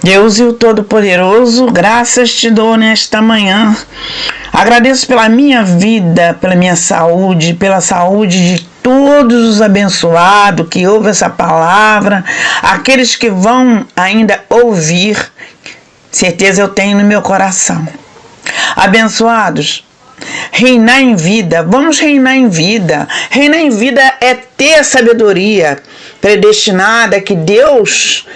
Deus e o Todo-Poderoso, graças te dou nesta manhã. Agradeço pela minha vida, pela minha saúde, pela saúde de todos os abençoados que ouvem essa palavra, aqueles que vão ainda ouvir, certeza eu tenho no meu coração. Abençoados, reinar em vida, vamos reinar em vida. Reinar em vida é ter a sabedoria predestinada que Deus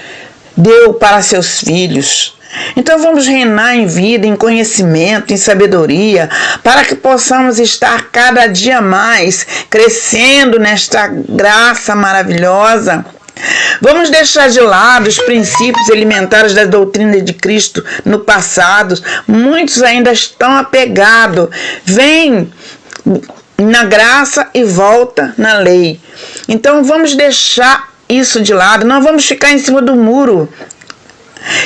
deu para seus filhos. Então vamos reinar em vida, em conhecimento, em sabedoria, para que possamos estar cada dia mais crescendo nesta graça maravilhosa. Vamos deixar de lado os princípios elementares da doutrina de Cristo no passado. Muitos ainda estão apegados. Vem na graça e volta na lei. Então vamos deixar isso de lado. Não vamos ficar em cima do muro.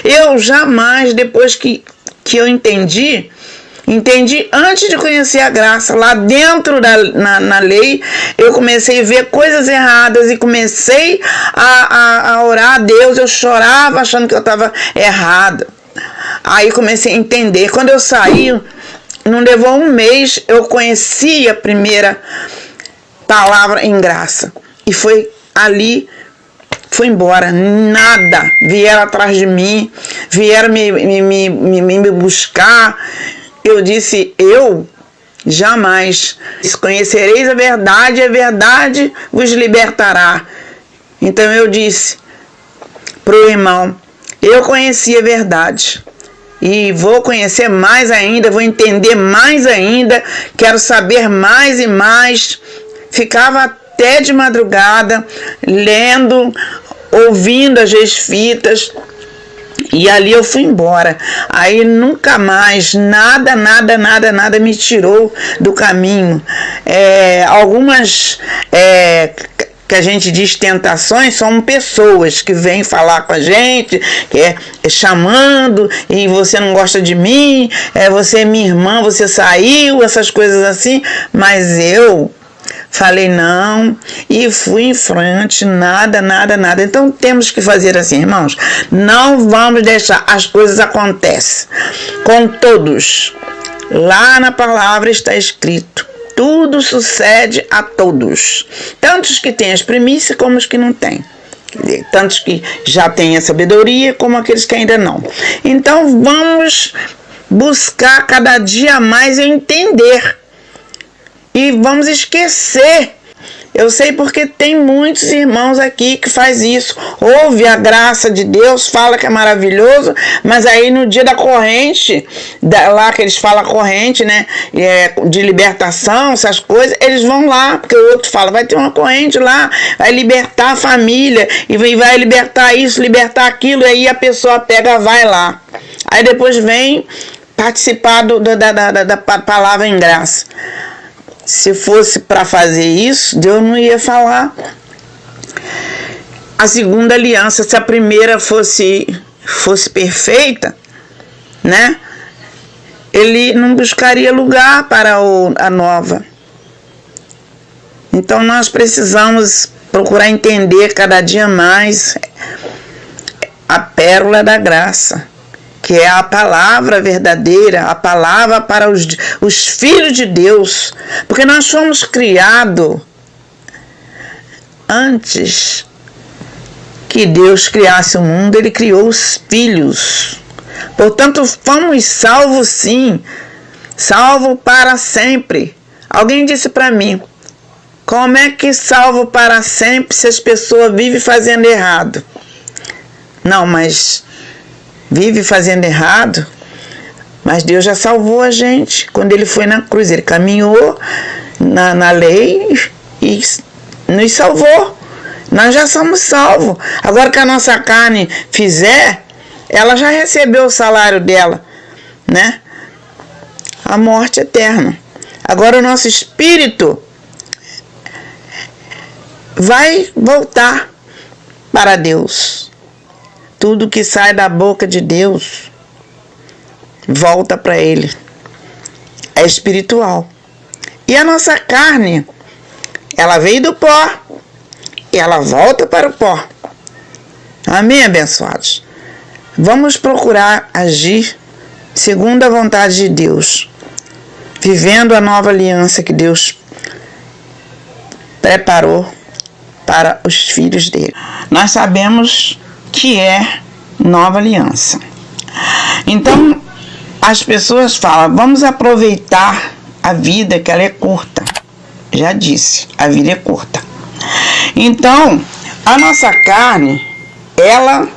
Eu jamais, depois que eu entendi antes de conhecer a graça, lá dentro na lei, eu comecei a ver coisas erradas e comecei a orar a Deus. Eu chorava achando que eu estava errada. Aí comecei a entender. Quando eu saí, não levou um mês, eu conheci a primeira palavra em graça. E foi ali, foi embora, nada. Vieram atrás de mim, vieram me buscar. Eu disse, eu jamais. Conhecereis a verdade vos libertará. Então eu disse para o irmão, eu conheci a verdade. E vou conhecer mais ainda, vou entender mais ainda, quero saber mais e mais. Ficava até de madrugada, lendo, ouvindo as fitas. E ali eu fui embora. Aí nunca mais, nada me tirou do caminho. Algumas que a gente diz tentações são pessoas que vêm falar com a gente, chamando, e você não gosta de mim, você é minha irmã, você saiu, essas coisas assim. Mas eu falei não e fui em frente, nada. Então temos que fazer assim, irmãos. Não vamos deixar as coisas acontecer com todos. Lá na palavra está escrito, tudo sucede a todos. Tantos que têm as primícias como os que não têm. Tantos que já têm a sabedoria como aqueles que ainda não. Então vamos buscar cada dia mais entender. E vamos esquecer. Eu sei porque tem muitos irmãos aqui que faz isso. Ouve a graça de Deus, fala que é maravilhoso, mas aí no dia da corrente, lá que eles falam corrente, né, de libertação, essas coisas, eles vão lá, porque o outro fala, vai ter uma corrente lá, vai libertar a família, e vai libertar isso, libertar aquilo, aí a pessoa pega, vai lá. Aí depois vem participar da palavra em graça. Se fosse para fazer isso, Deus não ia falar a segunda aliança. Se a primeira fosse perfeita, né? Ele não buscaria lugar para a nova. Então nós precisamos procurar entender cada dia mais a pérola da graça, que é a palavra verdadeira, a palavra para os filhos de Deus. Porque nós fomos criados antes que Deus criasse o mundo, Ele criou os filhos. Portanto, fomos salvos sim, salvo para sempre. Alguém disse para mim, como é que salvo para sempre se as pessoas vivem fazendo errado? Não, mas vive fazendo errado, mas Deus já salvou a gente. Quando Ele foi na cruz, Ele caminhou na lei e nos salvou. Nós já somos salvos. Agora que a nossa carne fizer, ela já recebeu o salário dela, né? A morte eterna. Agora o nosso espírito vai voltar para Deus. Tudo que sai da boca de Deus volta para Ele. É espiritual. E a nossa carne, ela veio do pó e ela volta para o pó. Amém, abençoados? Vamos procurar agir segundo a vontade de Deus, vivendo a nova aliança que Deus preparou para os filhos dele. Nós sabemos que é nova aliança. Então, as pessoas falam, vamos aproveitar a vida, que ela é curta. Já disse, a vida é curta. Então, a nossa carne, ela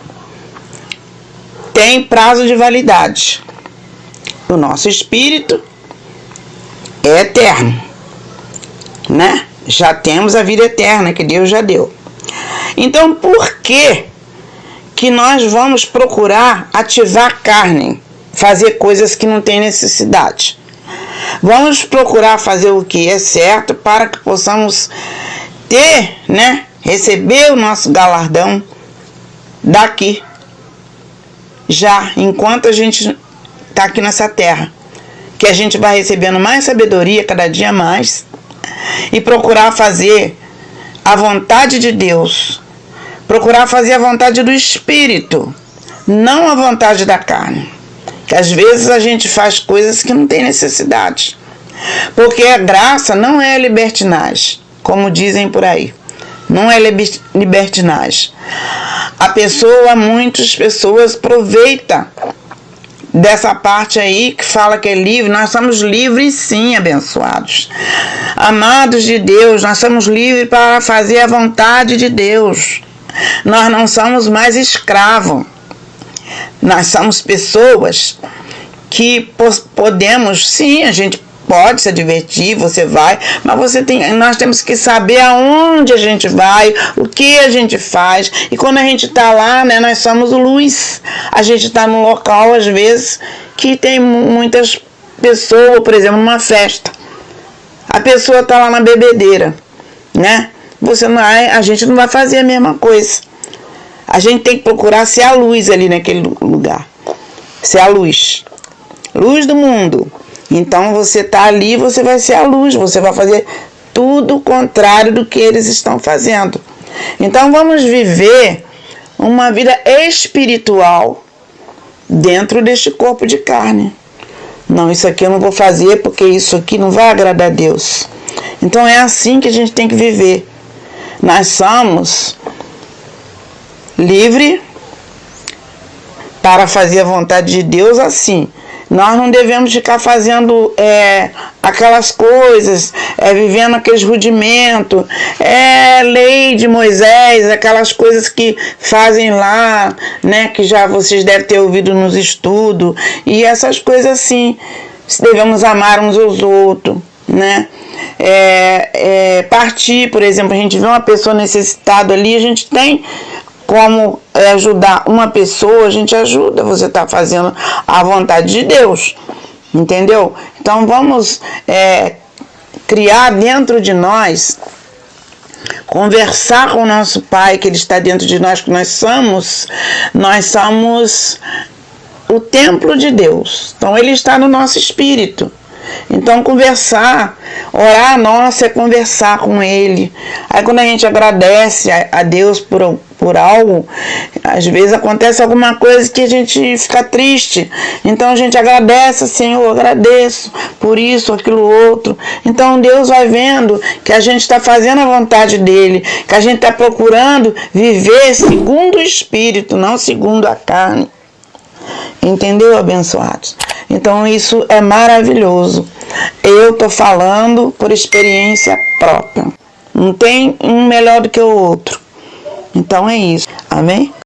tem prazo de validade. O nosso espírito é eterno, né? Já temos a vida eterna que Deus já deu. Então, por que nós vamos procurar ativar a carne, fazer coisas que não tem necessidade? Vamos procurar fazer o que é certo para que possamos ter, né? Receber o nosso galardão daqui, já enquanto a gente está aqui nessa terra, que a gente vai recebendo mais sabedoria cada dia mais e procurar fazer a vontade de Deus, procurar fazer a vontade do Espírito, não a vontade da carne, que às vezes a gente faz coisas que não tem necessidade, porque a graça não é libertinagem, como dizem por aí, não é libertinagem. Muitas pessoas aproveitam dessa parte aí que fala que é livre. Nós somos livres sim, abençoados, amados de Deus, nós somos livres para fazer a vontade de Deus. Nós não somos mais escravos, nós somos pessoas que podemos, sim, a gente pode se divertir, você vai, mas nós temos que saber aonde a gente vai, o que a gente faz, e quando a gente está lá, né, nós somos luz. A gente está num local, às vezes, que tem muitas pessoas, por exemplo, numa festa, a pessoa está lá na bebedeira, né? A gente não vai fazer a mesma coisa. A gente tem que procurar ser a luz ali naquele lugar, ser a luz do mundo. Então você está ali, você vai ser a luz, você vai fazer tudo o contrário do que eles estão fazendo. Então vamos viver uma vida espiritual dentro deste corpo de carne. Não, isso aqui eu não vou fazer porque isso aqui não vai agradar a Deus. Então é assim que a gente tem que viver. Nós somos livres para fazer a vontade de Deus assim. Nós não devemos ficar fazendo aquelas coisas, vivendo aqueles rudimentos, lei de Moisés, aquelas coisas que fazem lá, né, que já vocês devem ter ouvido nos estudos, e essas coisas assim. Devemos amar uns aos outros, né? Partir, por exemplo, a gente vê uma pessoa necessitada ali, a gente tem como ajudar uma pessoa, a gente ajuda, você está fazendo a vontade de Deus, entendeu? Então vamos criar dentro de nós, conversar com o nosso Pai, que Ele está dentro de nós, que nós somos o templo de Deus, então Ele está no nosso espírito. Então conversar, orar nossa é conversar com Ele. Aí quando a gente agradece a Deus por algo, às vezes acontece alguma coisa que a gente fica triste, então a gente agradece, Senhor, agradeço por isso, aquilo, outro. Então Deus vai vendo que a gente está fazendo a vontade dEle, que a gente está procurando viver segundo o Espírito, não segundo a carne. Entendeu, abençoados? Então isso é maravilhoso. Eu estou falando por experiência própria. Não tem um melhor do que o outro. Então é isso. Amém?